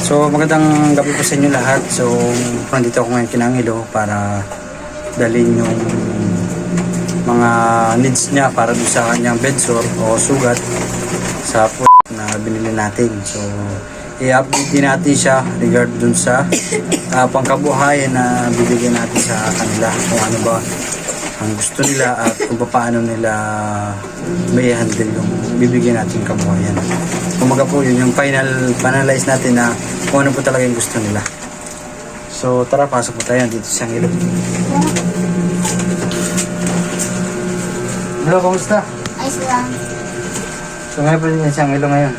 So magandang gabi po sa inyo lahat. So nandito ako ngayon Kinangilo para dalhin yung mga needs niya para doon sa kanyang bedsore o sugat sa na binili natin. So i-update din natin siya regard dun sa pangkabuhayan na bibigyan natin sa kanila, kung ano ba ang gusto nila at kung paano nila may handle yung bibigyan natin kabuhayan. Kumaga po yun yung finalize natin na kung ano po talaga yung gusto nila. So tara, pasok po tayo dito sa Angelo. Hello, kamusta? Ayos lang. So ngayon po din sa Angelo ngayon.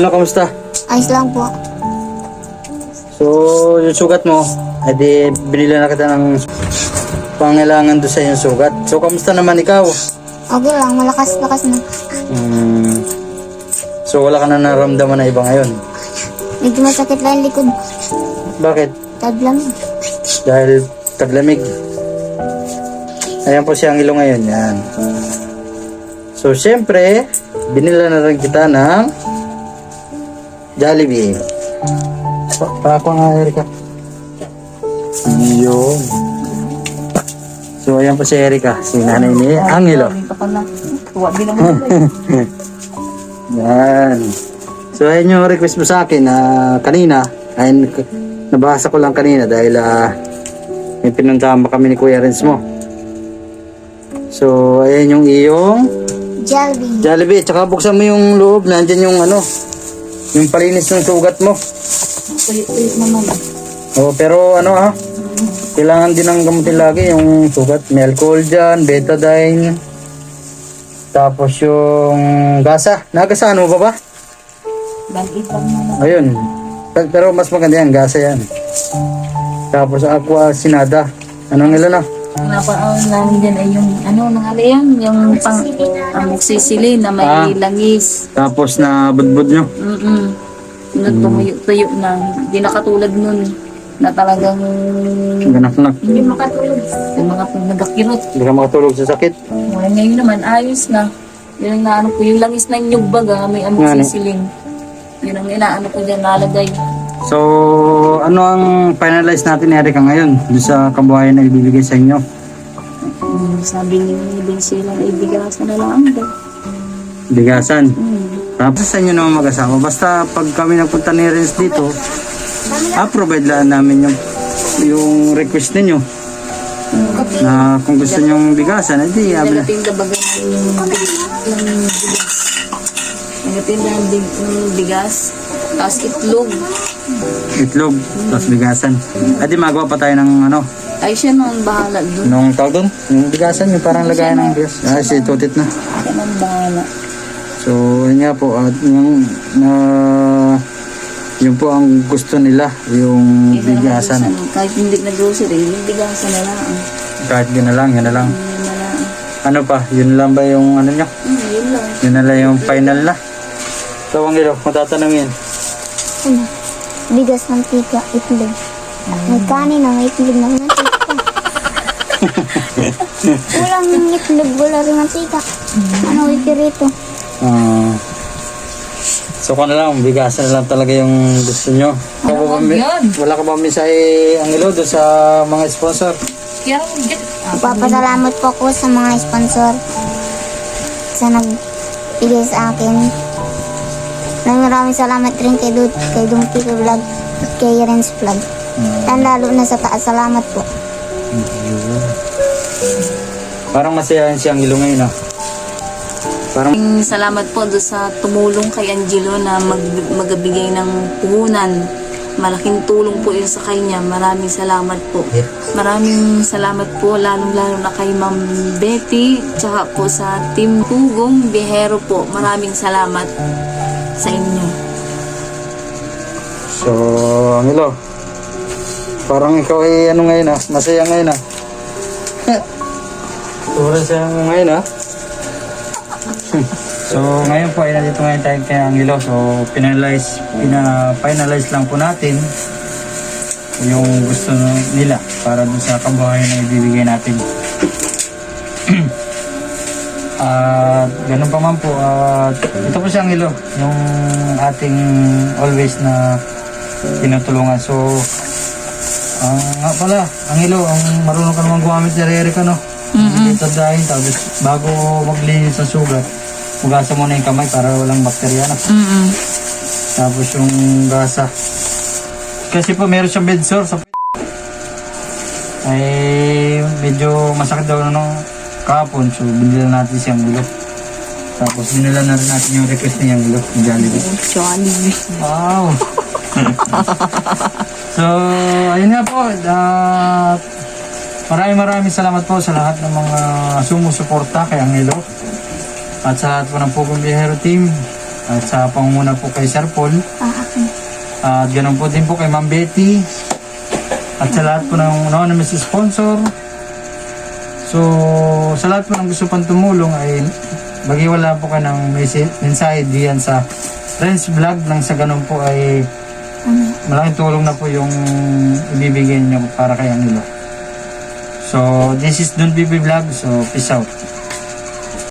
Hello, kamusta? Ayos lang po. So yung sugat mo, edi binili na kita ng pangailangan doon sa yung sugat. So kamusta naman ikaw? Okay lang, malakas-lakas na. So wala ka na naramdaman na iba ngayon? Medyo masakit lang yung likod. Bakit? Tadlam. Dahil taglamig. Ayan po si Angelo ngayon. Yan. So syempre, binila na rin kita ng Jollibee. Paako nga, Erika. Yun. So ayan po si Erika, si nanay ni Angelo. Yan. So ayan yung request mo sa akin na kanina. Ayun, nabasa ko lang kanina dahil may pinuntahan pa kami ni Kuya Renz mo. So ayan yung iyong Jollibee. Jollibee. Tsaka buksan mo yung loob. Nandyan yung yung palinis ng sugat mo. Kulit-kulit naman. Oh, pero kailangan din ng gamutin lagi yung sugat. May alcohol dyan, betadine. Tapos yung gasa. Nagasahan mo ba? Band-aid lang naman. Ayun. Pero mas maganda yan, gasa yan. Tapos aqua sinada. Anong ilan na? Napaawin namin dyan ay yung yung amoxicillin na may langis. Tapos na budbud nyo. Nagtuyo na. Hindi na katulad nun na talagang Ganak-nak. hindi makatulog. Yung mga nagakirot. Hindi ka makatulog sa sakit. Ngayon naman, ayos na. Yun ang naano ko, yung langis ng nyug baga, may amoxicillin. Yun ang inaano ko dyan, nalagay. So, ano ang finalize natin, Erika, ngayon? Doon sa kabuhayan na ibibigay sa inyo? Sabi ni Bensi lang, ay bigasan na lang daw. Bigasan. Tapos sa inyo naman mag-asawa. Basta pag kami nagpunta ni Renz dito, provide lang namin yung request ninyo. Na kung gusto nyong bigasan, edi Nagatinda baga yung bigas. Nagatinda ng bigas. Tapos itlog. itlog, tapos bigasan. Edi magawa pa tayo ng Ay siya nang bahala doon. nung tawag doon, yung bigasan, yung parang lagayan ng bigas. Si Tutit na. Siya nang bahala. So, yun nga po, at yun po ang gusto nila, yung bigasan. Kahit hindi na grocery, yung bigasan na lang. Kahit yun na lang, yun na lang. Yun na lang. Ano pa, yun lang ba yung nyo? Yun lang. Yun na lang yung final na. So, Angelo, matatanungin. Ano? Bigas ng tika, itlog. May kanin na, may itlog na mantika. Walang itlog, wala rin mantika. Ano ipirito? So, kung na lang, bigasan na lang talaga yung gusto nyo. Wala ka ba mensahe, Angelo, doon sa mga sponsor? Papasalamat po ako sa mga sponsor sa nagbigay sa akin. Maraming salamat rin kay Dong Tito Vlog at kay Renz Vlog. At lalo na sa taas, salamat po. Parang masayahin si Angelo ngayon, Parang Salamat po doon sa tumulong kay Angelo na magbigay ng puhunan. Malaking tulong po yun sa kanya. Maraming salamat po. Maraming salamat po lalong-lalo na kay Ma'am Betty tsaka po sa Team Hugong Bihero po. Maraming salamat sa inyo. So, Angelo, parang ikaw ay ngayon masaya ngayon Sobrang saya ngayon So, ngayon po ay nandito ngayon tayo kay Angelo. So, finalize lang po natin yung gusto nila para dun sa kabuhayan na ibibigay natin. At ganun pa man po, at ito po si Angelo, yung ating always na tinutulungan. So, nga pala, Angelo, ang marunong ka naman gumamit ni Eric, ano? Ito dahil, tapos bago maglinis ng sugat, magasa muna yung kamay para walang bakterya na. Tapos yung gasa. Kasi po meron siyang bed sore sa ay medyo masakit daw nung kahapon, so binila natin siyang ulo. Tapos binila na rin natin yung request niya yung ulo, yung Jollibee. Jollibee. Wow! So, ayun nga po. Maraming salamat po sa lahat ng mga sumusuporta kay Angelo. At sa lahat po ng Pugong Biyahero team. At sa pangunguna po kay Sir Paul. At ganoon po din po kay Ma'am Betty. At sa lahat po ng anonymous sponsor. So, sa lahat po ng gusto pang tumulong ay magiwala po kayo ng mensahe diyan sa Friends Vlog nang sa ganun po ay malaking tulong na po yung ibibigay niyo para kay Angelo. So, this is Don Bibi Vlog. So, peace out.